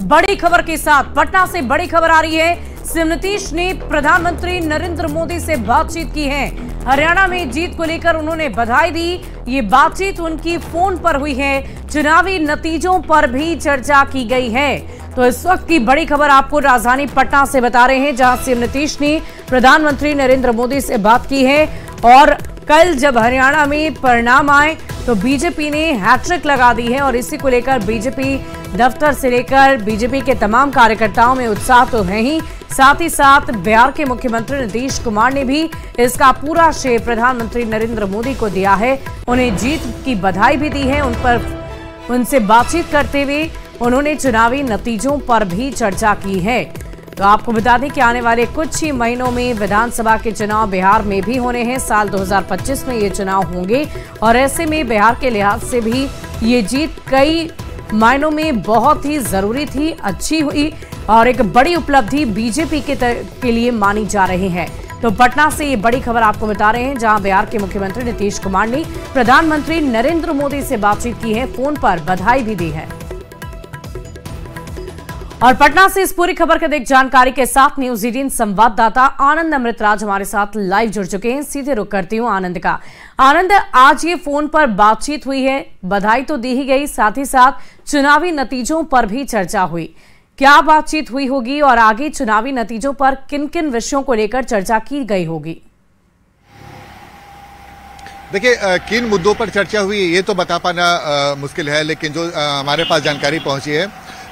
बड़ी खबर के साथ पटना से बड़ी खबर आ रही है। सीएम नीतीश ने प्रधानमंत्री नरेंद्र मोदी से बातचीत की है। हरियाणा में जीत को लेकर उन्होंने बधाई दी। ये बातचीत उनकी फोन पर हुई है। चुनावी नतीजों पर भी चर्चा की गई है। तो इस वक्त की बड़ी खबर आपको राजधानी पटना से बता रहे हैं, जहां सीएम नीतीश ने प्रधानमंत्री नरेंद्र मोदी से बात की है। और कल जब हरियाणा में परिणाम आए तो बीजेपी ने हैट्रिक लगा दी है और इसी को लेकर बीजेपी दफ्तर से लेकर बीजेपी के तमाम कार्यकर्ताओं में उत्साह तो है ही, साथ ही साथ बिहार के मुख्यमंत्री नीतीश कुमार ने भी इसका पूरा श्रेय प्रधानमंत्री नरेंद्र मोदी को दिया है। उन्हें जीत की बधाई भी दी है। उनसे बातचीत करते हुए उन्होंने चुनावी नतीजों पर भी चर्चा की है। तो आपको बता दें कि आने वाले कुछ ही महीनों में विधानसभा के चुनाव बिहार में भी होने हैं। साल 2025 में ये चुनाव होंगे और ऐसे में बिहार के लिहाज से भी ये जीत कई मायनों में बहुत ही जरूरी थी, अच्छी हुई और एक बड़ी उपलब्धि बीजेपी के लिए मानी जा रही है। तो पटना से ये बड़ी खबर आपको बता रहे हैं, जहां बिहार के मुख्यमंत्री नीतीश कुमार ने प्रधानमंत्री नरेंद्र मोदी से बातचीत की है, फोन पर बधाई भी दी है। और पटना से इस पूरी खबर की अधिक जानकारी के साथ न्यूज 18 संवाददाता आनंद अमृतराज हमारे साथ लाइव जुड़ चुके हैं। सीधे रुख करती हूं आनंद का। आनंद, आज ये फोन पर बातचीत हुई है, बधाई तो दी ही गई, साथ ही साथ चुनावी नतीजों पर भी चर्चा हुई। क्या बातचीत हुई होगी और आगे चुनावी नतीजों पर किन किन विषयों को लेकर चर्चा की गई होगी? देखिए, किन मुद्दों पर चर्चा हुई ये तो बता पाना मुश्किल है, लेकिन जो हमारे पास जानकारी पहुंची है,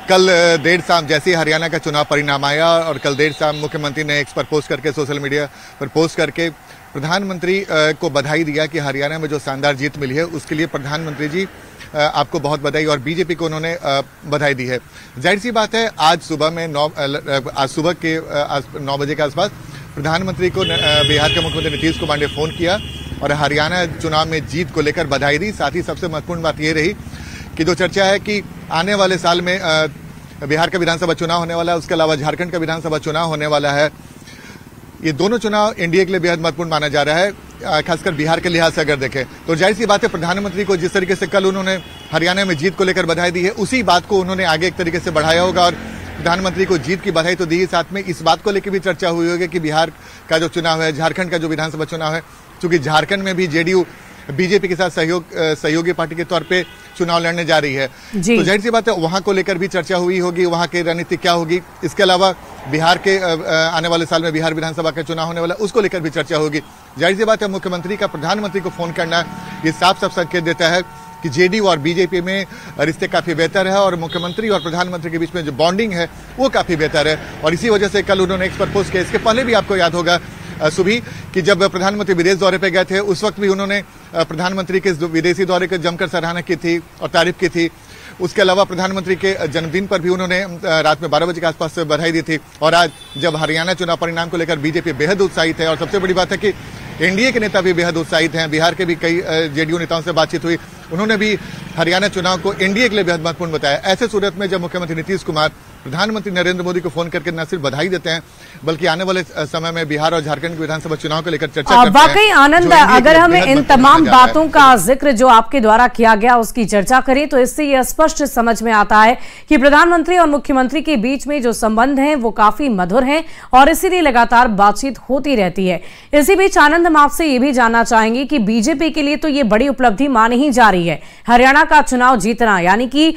कल देर शाम जैसे ही हरियाणा का चुनाव परिणाम आया और कल देर शाम मुख्यमंत्री ने एक्स पर पोस्ट करके, सोशल मीडिया पर पोस्ट करके प्रधानमंत्री को बधाई दिया कि हरियाणा में जो शानदार जीत मिली है उसके लिए प्रधानमंत्री जी आपको बहुत बधाई, और बीजेपी को उन्होंने बधाई दी है। जाहिर सी बात है, आज सुबह के 9 बजे के आसपास प्रधानमंत्री को बिहार के मुख्यमंत्री नीतीश कुमार ने फोन किया और हरियाणा चुनाव में जीत को लेकर बधाई दी। साथ ही सबसे महत्वपूर्ण बात यह रही कि जो चर्चा है कि आने वाले साल में बिहार का विधानसभा चुनाव होने वाला है, उसके अलावा झारखंड का विधानसभा चुनाव होने वाला है। ये दोनों चुनाव एनडीए के लिए बेहद महत्वपूर्ण माना जा रहा है, खासकर बिहार के लिहाज से अगर देखें तो। जाहिर सी बात है, प्रधानमंत्री को जिस तरीके से कल उन्होंने हरियाणा में जीत को लेकर बधाई दी है, उसी बात को उन्होंने आगे एक तरीके से बढ़ाया होगा और प्रधानमंत्री को जीत की बधाई तो दी, साथ में इस बात को लेकर भी चर्चा हुई होगी कि बिहार का जो चुनाव है, झारखंड का जो विधानसभा चुनाव है, चूंकि झारखंड में भी जेडीयू बीजेपी के साथ सहयोगी पार्टी के तौर पे चुनाव लड़ने जा रही है, तो जाहिर सी बात है वहां को लेकर भी चर्चा हुई होगी, वहां की रणनीति क्या होगी। इसके अलावा बिहार के आने वाले साल में बिहार विधानसभा का चुनाव होने वाला, उसको लेकर भी चर्चा होगी। जाहिर सी बात है, मुख्यमंत्री का प्रधानमंत्री को फोन करना ये साफ साफ संकेत देता है कि जेडीयू और बीजेपी में रिश्ते काफी बेहतर है और मुख्यमंत्री और प्रधानमंत्री के बीच में जो बॉन्डिंग है वो काफी बेहतर है। और इसी वजह से कल उन्होंने एक्स पर पोस्ट किया। इसके पहले भी आपको याद होगा सुबह कि जब प्रधानमंत्री विदेश दौरे पे गए थे, उस वक्त भी उन्होंने प्रधानमंत्री के विदेशी दौरे की जमकर सराहना की थी और तारीफ की थी। उसके अलावा प्रधानमंत्री के जन्मदिन पर भी उन्होंने रात में 12 बजे के आसपास बधाई दी थी। और आज जब हरियाणा चुनाव परिणाम को लेकर बीजेपी बेहद उत्साहित है और सबसे बड़ी बात है कि एनडीए के नेता भी बेहद उत्साहित हैं। बिहार के भी कई जेडीयू नेताओं से बातचीत हुई, उन्होंने भी हरियाणा चुनाव को एनडीए के लिए बेहद महत्वपूर्ण बताया। ऐसे सूरत में जब मुख्यमंत्री नीतीश कुमार प्रधानमंत्री नरेंद्र मोदी को फोन करके न सिर्फ बधाई देते हैं, बल्कि आने वाले समय में बिहार और झारखंड के विधानसभा चुनाव को लेकर चर्चा करते हैं। वाकई आनंद, अगर हम इन तमाम बातों का जिक्र जो आपके द्वारा किया गया उसकी चर्चा करें तो इससे यह स्पष्ट समझ में आता है कि प्रधानमंत्री और मुख्यमंत्री के बीच में जो संबंध हैं वो काफी मधुर हैं और इसीलिए लगातार बातचीत होती रहती है। इसी बीच आनंद, हम आपसे ये भी जानना चाहेंगे कि बीजेपी के लिए तो ये बड़ी उपलब्धि मानी ही जा रही है, हरियाणा का चुनाव जीतना, यानी कि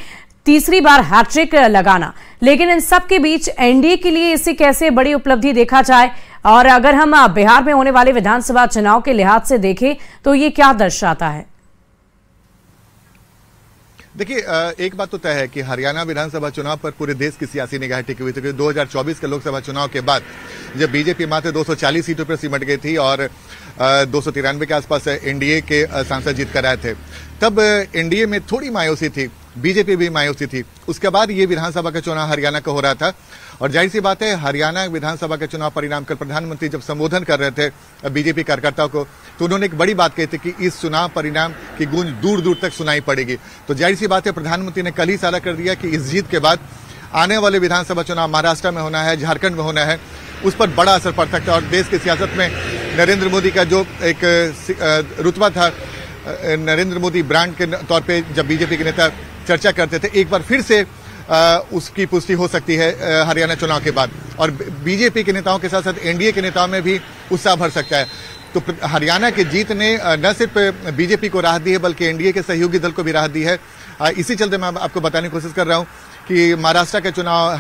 तीसरी बार हैट्रिक लगाना, लेकिन इन सब के बीच एनडीए के लिए इसे कैसे बड़ी उपलब्धि देखा जाए और अगर हम बिहार में होने वाले विधानसभा चुनाव के लिहाज से देखें तो ये क्या दर्शाता है? देखिए, एक बात तो तय है कि हरियाणा विधानसभा चुनाव पर पूरे देश की सियासी निगाह टिकी हुई थी, क्योंकि 2024 के लोकसभा चुनाव के बाद जब बीजेपी मात्र 240 सीटों पर सिमट गई थी और 293 के आसपास एनडीए के सांसद जीत कर आए थे, तब एनडीए में थोड़ी मायूसी थी, बीजेपी भी मायूसी थी। उसके बाद ये विधानसभा का चुनाव हरियाणा का हो रहा था और जाहिर सी बात है, हरियाणा विधानसभा का चुनाव परिणाम कर प्रधानमंत्री जब संबोधन कर रहे थे बीजेपी कार्यकर्ताओं को, तो उन्होंने एक बड़ी बात कही थी कि इस चुनाव परिणाम की गूंज दूर दूर तक सुनाई पड़ेगी। तो जाहिर सी बात है, प्रधानमंत्री ने कल ही इशारा कर दिया कि इस जीत के बाद आने वाले विधानसभा चुनाव महाराष्ट्र में होना है, झारखंड में होना है, उस पर बड़ा असर पड़ सकता है। और देश की सियासत में नरेंद्र मोदी का जो एक रुतबा था, नरेंद्र मोदी ब्रांड के तौर पे जब बीजेपी के नेता चर्चा करते थे, एक बार फिर से उसकी पुष्टि हो सकती है हरियाणा चुनाव के बाद। और बीजेपी के नेताओं के साथ साथ एनडीए के नेताओं में भी उत्साह भर सकता है। तो हरियाणा की जीत ने न सिर्फ बीजेपी को राहत दी है बल्कि एनडीए के सहयोगी दल को भी राहत दी है। इसी चलते मैं आपको बताने की कोशिश कर रहा हूं कि महाराष्ट्र का चुनाव,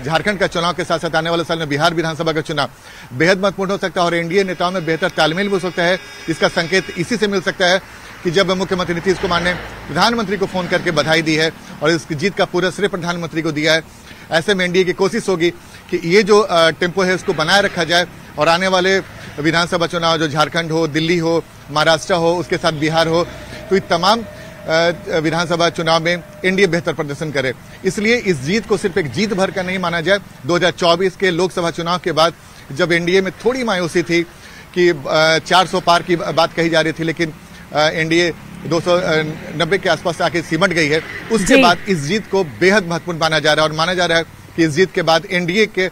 झारखंड का चुनाव के साथ साथ आने वाले साल में बिहार विधानसभा का चुनाव बेहद महत्वपूर्ण हो सकता है और एनडीए नेताओं में बेहतर तालमेल भी हो सकता है। इसका संकेत इसी से मिल सकता है कि जब मुख्यमंत्री नीतीश कुमार ने प्रधानमंत्री को फोन करके बधाई दी है और इस जीत का पूरा श्रेय प्रधानमंत्री को दिया है। ऐसे में एनडीए की कोशिश होगी कि ये जो टेम्पो है उसको बनाए रखा जाए और आने वाले विधानसभा चुनाव जो झारखंड हो, दिल्ली हो, महाराष्ट्र हो, उसके साथ बिहार हो, तो ये तमाम विधानसभा चुनाव में एनडीए बेहतर प्रदर्शन करे। इसलिए इस जीत को सिर्फ एक जीत भर का नहीं माना जाए। 2024 के लोकसभा चुनाव के बाद जब एनडीए में थोड़ी मायूसी थी कि 400 पार की बात कही जा रही थी, लेकिन एनडीए 290 के आसपास आके सिमट गई है। उसके बाद इस जीत को बेहद महत्वपूर्ण माना जा रहा है और माना जा रहा है कि इस जीत के बाद एनडीए के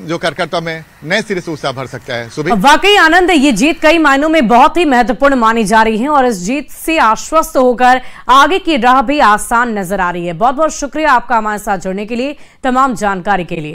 जो कार्यकर्ता में नए सिरे से उत्साह भर सकता है। सुबह वाकई आनंद, ये जीत कई मायनों में बहुत ही महत्वपूर्ण मानी जा रही है और इस जीत से आश्वस्त होकर आगे की राह भी आसान नजर आ रही है। बहुत बहुत शुक्रिया आपका हमारे साथ जुड़ने के लिए, तमाम जानकारी के लिए।